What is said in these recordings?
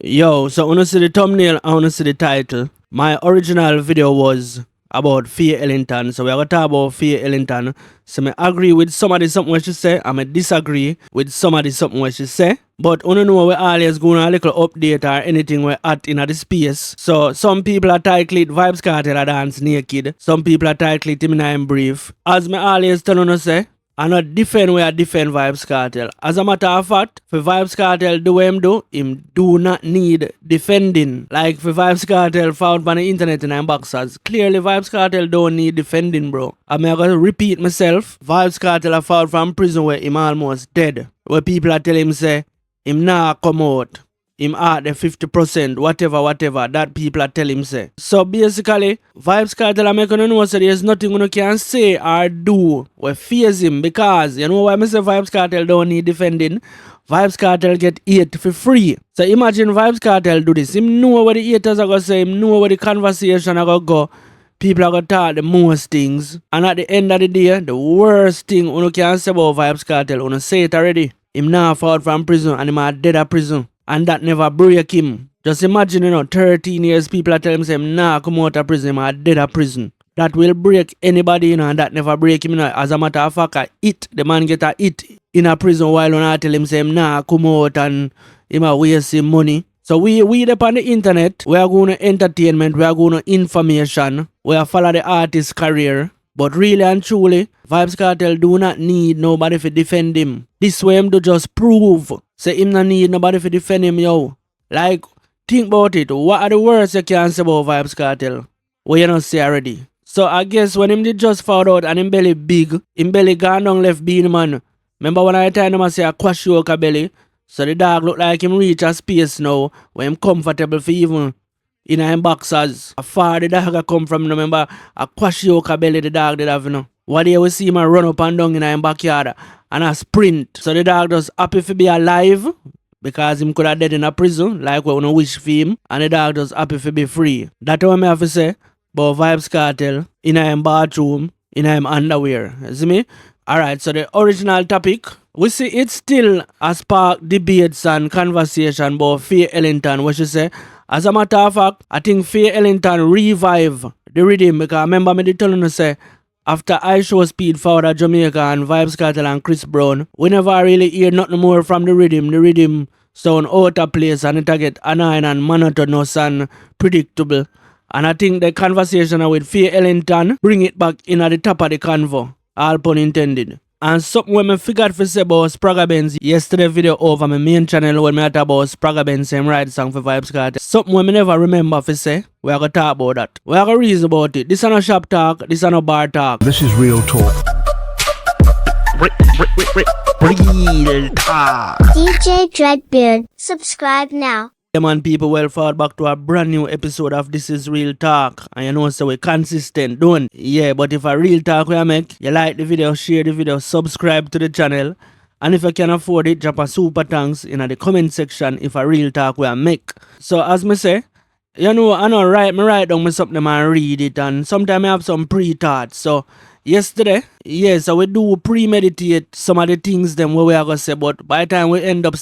Yo, so I wanna see the thumbnail, I wanna see the title. My original video was about Fay Ellington, so we are gonna talk about Fay Ellington. So I agree with some of the something what she say, I may disagree with some of the something what she say. But I don't know we always going a little update or anything we at in the space. So some people are title it Vybz Kartel a dance naked. Some people are title it him in brief. As me always tell you say, I not defend where I defend Vybz Kartel. As a matter of fact, for Vybz Kartel do what him do not need defending. Like for Vybz Kartel found on the internet in boxers. Clearly Vybz Kartel don't need defending, bro. I'm gonna repeat myself. Vybz Kartel are found from prison where him almost dead. Where people are telling him say, him nah come out. Him at the 50%, whatever, that people are telling him say. So basically, Vybz Kartel are making you know so there's nothing you can say or do or fears him because, you know why I say Vybz Kartel don't need defending? Vybz Kartel get hate for free. So imagine Vybz Kartel do this. Him know what the haters are going to say, him know what the conversation are going to go. People are going to talk the most things. And at the end of the day, the worst thing you can say about Vybz Kartel, you say it already. Him now out from prison and him are dead at prison. And that never break him. Just imagine, 13 years people are telling him, nah, come out of prison, I'm dead of prison. That will break anybody, and that never break him, As a matter of fact, the man get a hit in a prison while I tell him, say, nah, come out and him a waste him money. So we up on the internet, we are going to entertainment, we are going to information, we are follow the artist's career. But really and truly, Vybz Kartel do not need nobody to defend him. This way him do just prove. Say him not need nobody to defend him, yo. Like, think about it. What are the words you can say about Vybz Kartel? What you not say already? So I guess when him did just found out and him belly big, him belly gone down left being man. Remember when I tell him I say a quash yoke belly? So the dog look like him reach a space now where him comfortable for even in him boxers. A far the dog come from, remember, a quash yoke belly the dog did have, What day we see him run up and down in him backyard and a sprint. So the dog just happy to be alive because him could have dead in a prison like we wanna wish for him. And the dog just happy to be free. That's what I have to say about Vybz Kartel in him bathroom, in him underwear. You see me? Alright, so the original topic, we see it still has sparked debates and conversation about Fay Ellington, what she say. As a matter of fact, I think Fay Ellington revive the rhythm because remember me did tell you say after I Show Speed founder Jamaica and Vybz Kartel and Chris Brown, we never really hear nothing more from the rhythm. The rhythm sound out of place and it get annoying and monotonous and predictable. And I think the conversation with Fay Ellington bring it back in at the top of the convo. All pun intended. And something when I figured to say about Spragga Benz yesterday video over my main channel when I talk about Spragga Benz same right song for Vybz Kartel. Something when I never remember to say, we are going to talk about that. We are going to reason about it. This is not shop talk, this is not bar talk. This is real talk. Real talk. DJ Dreadbeard, subscribe now. Yeah man, people, welcome back to a brand new episode of This Is Real Talk. And you know so we're consistent, don't? Yeah, but if a real talk we make, you like the video, share the video, subscribe to the channel. And if you can afford it, drop a super thanks in the comment section if a real talk we make. So as me say, I know write down something and read it, and sometimes I have some pre-thoughts. So yesterday, so we do premeditate some of the things them where we are gonna say, but by the time we end up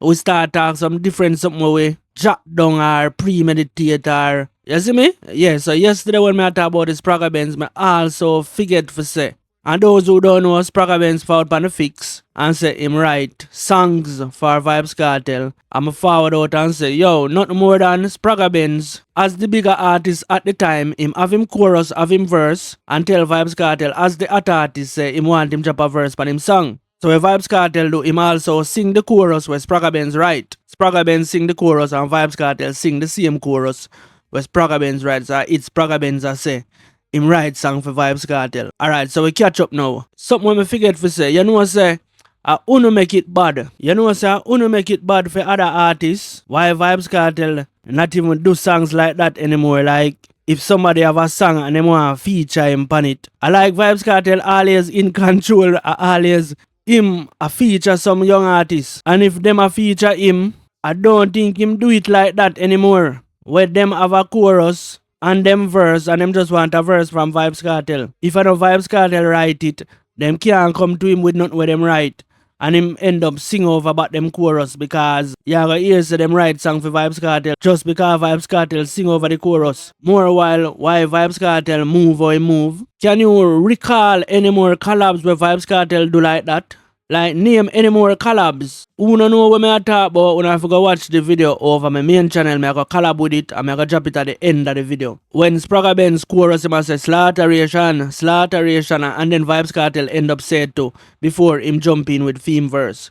we start talk some different something where we jot down or premeditate or you see me? Yeah, so yesterday when I talk about the Spragga Benz, I also figured to say. And those who don't know, Spragga Benz found on the fix and say him write songs for Vybz Kartel. I'm forward out and say, yo, nothing more than Spragga Benz as the bigger artist at the time, him have him chorus, have him verse, and tell Vybz Kartel as the other artist say him want him drop a verse on him song. So when Vybz Kartel do, him also sing the chorus where Spragga Benz write. Spragga Benz sing the chorus and Vybz Kartel sing the same chorus where Spragga Benz writes. So it's Spragga Benz I say him write song for Vybz Kartel. Alright, so we catch up now. Something when me forget to say, say, I wanna make it bad. Say, I wanna make it bad for other artists. Why Vybz Kartel not even do songs like that anymore? Like, if somebody have a song and they want to feature him on it. I like Vybz Kartel always in control, always him a feature some young artists. And if them a feature him, I don't think him do it like that anymore. Where them have a chorus and them verse, and them just want a verse from Vybz Kartel. If I know Vybz Kartel write it, them can't come to him with nothing where them write. and him end up sing over about them chorus because you gonna hear say them write song for Vybz Kartel just because Vybz Kartel sing over the chorus. More while why Vybz Kartel move or he move. Can you recall any more collabs where Vybz Kartel do like that? Like name any more collabs. Who no know what me I talk about when I forgot watch the video over my main channel, me I go collab with it and me I go drop it at the end of the video. When Spragga Benz chorus him I say slaughteration and then Vybz Kartel end up say it too before him jump in with theme verse.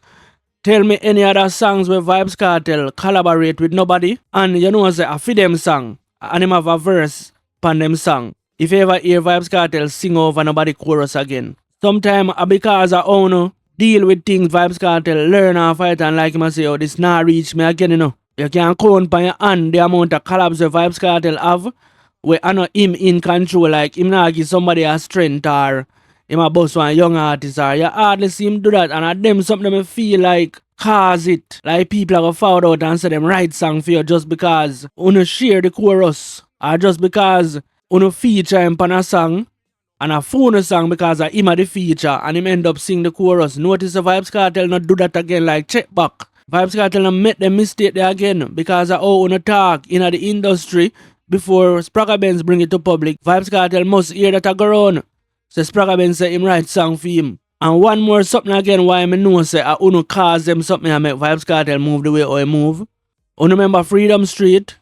Tell me any other songs where Vybz Kartel collaborate with nobody and you know say a for them song and him have a verse pan them song. If you ever hear Vybz Kartel sing over nobody chorus again. Sometime because I own deal with things Vybz Kartel learn and fight and like him I say, oh, this not reach me again, you know. You can count on your hand the amount of collabs that Vybz Kartel have where I know him in control, like him not give somebody a strength or him a boss one young artist or you hardly see him do that and at them something me feel like cause it. Like people are gonna fall out and say them write song for you just because you share the chorus or just because you feature him on a song and a phone song because of him at the feature and him end up sing the chorus. Notice the Vybz Kartel not do that again like check back. Vybz Kartel not make them mistake there again because of how you talk in the industry before Spragga Benz bring it to public. Vybz Kartel must hear that a go on. So Spragga Benz say him write song for him. And one more something again why me know say I uno cause them something and make Vybz Kartel move the way how he move. You remember Freedom Street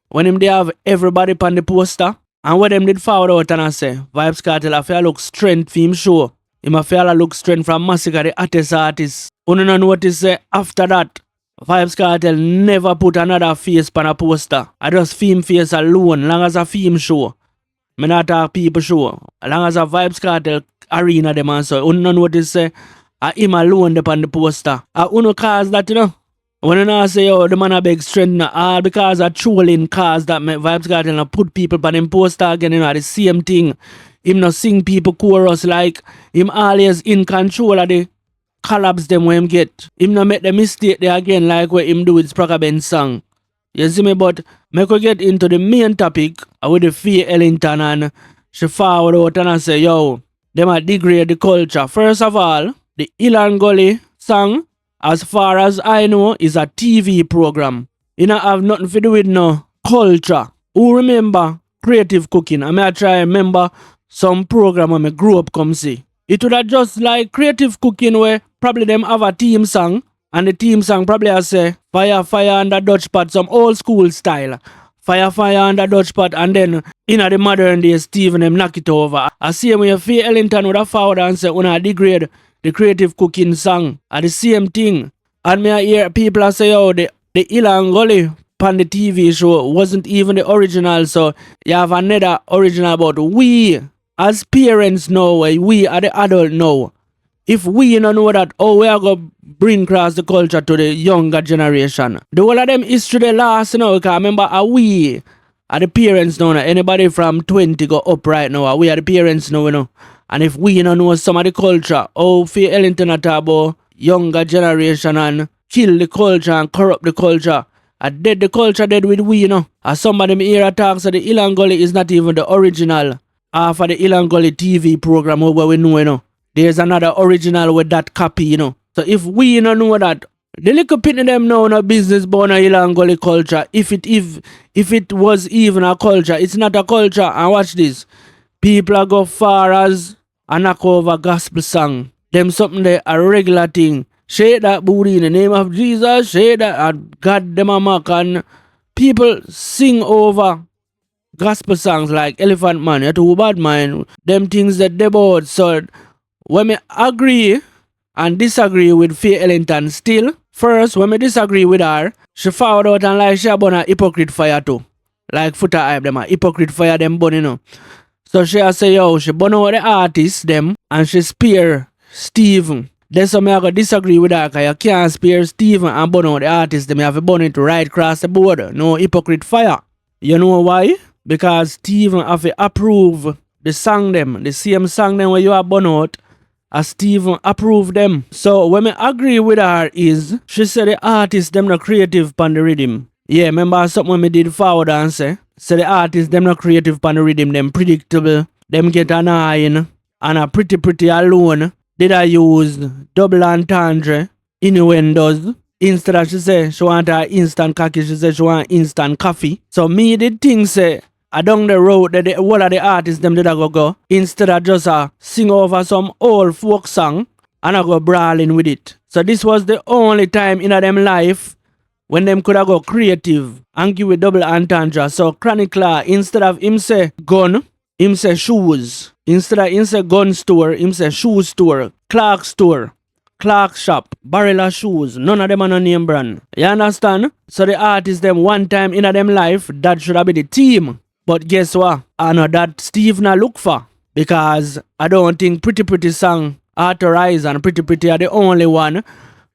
when him they have everybody on the poster? And what them did forward out and I say, Vybz Kartel a feel look strength for him show. Him a feel look strength from Massacre the artist. You know notice say after that, Vybz Kartel never put another face on a poster. I just film face alone, long as a film show. Me not talk people show. Long as a Vybz Kartel arena them and so. You know notice say, him alone on the poster. You know cause that, you know. When you know say, oh, the man a big strength, all because of trolling cause that make Vybz Kartel and put people on them poster again, you know, the same thing. Him not sing people chorus like him always in control of the collabs them when him get. Him not make the mistake there again like what him do with Spragga Benz song. You see me, but me could get into the main topic with the Fay Ellington and she forward out and I say, yo, them a degrade the culture. First of all, the Gully song, as far as I know, is a TV program. It don't have nothing to do with no culture. Who remember creative cooking? I may try remember some program when I grew up come see. It would have just like creative cooking where probably them have a theme song and the theme song probably has say fire under Dutch pot, some old school style. Fire under Dutch pot and then in the modern day Steve and them knock it over. I see when Fay Ellington would have forward and say when I degrade the creative cooking song are the same thing. And me I hear people say, oh, the Gully on the TV show wasn't even the original, so you have another original, but we as parents know, we are the adult now. If we don't know that, oh, we are going to bring across the culture to the younger generation. The whole of them history they last, you know, because remember, we are the parents now. Anybody from 20 go up right now, we are the parents now, you know. And if we don't know some of the culture, oh, Fay Ellington at about younger generation and kill the culture and corrupt the culture. And dead the culture dead with we, you know. As somebody me hear talks that the Gully is not even the original for the Gully TV program where we know, you know. There's another original with that copy, you know. So if we don't know that, the little pitney them know no business born a Gully culture. If it was even a culture, it's not a culture. And watch this. People are go far as a knock over gospel song. Them something they a regular thing. Shake that booty in the name of Jesus. Shake that and God them a mock and people sing over gospel songs like Elephant Man, you're too bad man. Them things that they bought. So when me agree and disagree with Fay Ellington still, first when me disagree with her, she forward out and like she a burn a hypocrite fire too. Like Foota Hype them a hypocrite fire them burn, you know. So she a say, yo, she burn out the artists, them, and she spare Steven. Then so me I go disagree with her, because you can't spare Steven and burn out the artists, them. You have to burn it right across the board. No hypocrite fire. You know why? Because Steven have to approve the song them, the same song them where you have burn out, as Steven approve them. So when me agree with her is, she said the artists, them not creative pan the rhythm. Yeah, remember something when me did forward and say the artists, them not creative pan the rhythm, them predictable, them get annoying, and a pretty alone. did I use double entendre, innuendos. Instead of she say she want her instant coffee, she say she want instant coffee. So me did think say down the road that the whole of the artists them did I go instead of just sing over some old folk song and I go brawling with it. So this was the only time in them life when them could have go creative and give a double entendre. So Chronicler, instead of him say gun, him say shoes. Instead of him say gun store, him say shoe store, Clark store, Clark shop, Barilla shoes. None of them are no name brand. You understand? So the artists them one time in them life, that should have been the team. But guess what? I know that Steve na look for. Because I don't think Pretty song authorized and Pretty are the only one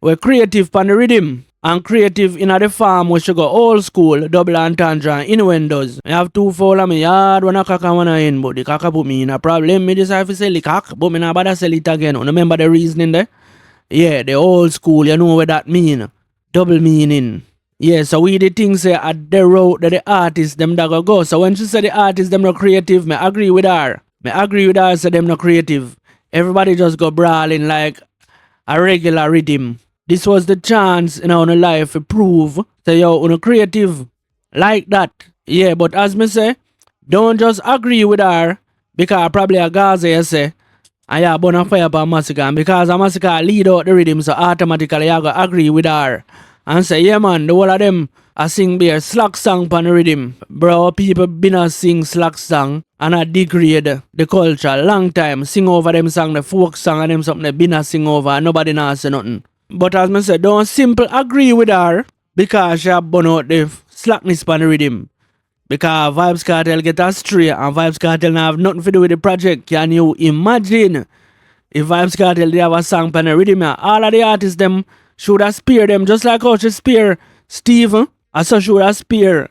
where creative pan the rhythm. And creative in the farm we should go old school, double entendre, innuendos. I have two foul on me yard when I cock and one in, but the cock put me in a problem. Me decide to sell the cock, but me not bother sell it again. You remember the reasoning there? Yeah, the old school, you know what that mean. Double meaning. Yeah, so we the things say at the road that the artists them that go. So when she say the artists them not creative, me agree with her. Me agree with her say them not creative. Everybody just go brawling like a regular rhythm. This was the chance in our life to prove that you're creative like that. Yeah, but as me say, don't just agree with her because probably a Gaza you say, and you burn a fire upon Massacre. And because a Massacre lead out the rhythm, so automatically you go agree with her. And say, yeah man, the whole of them I sing beer slack song upon the rhythm. Bro, people been a sing slack song and a degrade the culture long time. Sing over them song, the folk song and them something they been a sing over and nobody not say nothing. But as I said, don't simple agree with her because she burn out the slackness upon the rhythm. Because Vybz Kartel get astray and Vybz Kartel now have nothing to do with the project. Can you imagine if Vybz Kartel they have a song upon the rhythm? All of the artists them should have speared them just like how she spear Steve. I so should have spear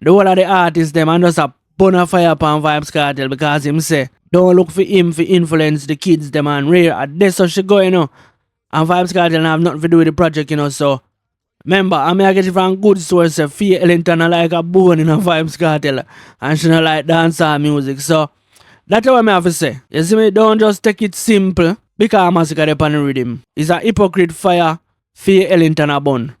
the whole of the artists them and just a burn a fire upon Vybz Kartel because him say don't look for him for influence the kids them and rare. That's how she go, you know. And Vybz Kartel have nothing to do with the project, you know, so remember, I may get it from good source. Fay Ellington like a bone in a Vybz Kartel and she don't like dancehall music. So that's what I have to say. You see me, don't just take it simple because Massacre the pan rhythm. It's a hypocrite fire Fay Ellington a bun.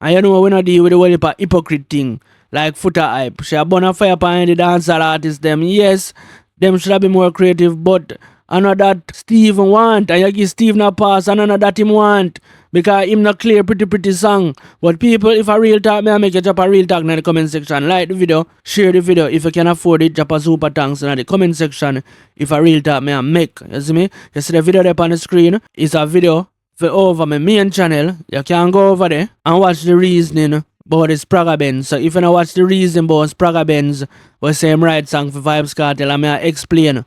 And you know we not deal with the whole heap of hypocrite thing like footer hype. She a bun a fire pan the dancehall artists them. Yes, them should have been more creative, but I know that Steve want, and you give Steve no pass, and I know that him want, because him not clear pretty song. But people, if a real talk, may I make you drop a real talk in the comment section. Like the video, share the video. If you can afford it, drop a super thanks in the comment section. If a real talk, may I make. You see me? You see the video there on the screen? It's a video for over my main channel. You can go over there and watch the reasoning about the Spraga Benz. So if you don't watch the reason about Spraga Benz, we say him right song for Vybz Kartel, and may I explain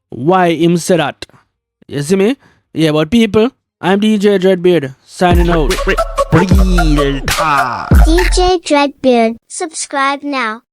why him say that. You see me? Yeah, but people, I'm DJ Dreadbeard, signing out. DJ Dreadbeard, subscribe now.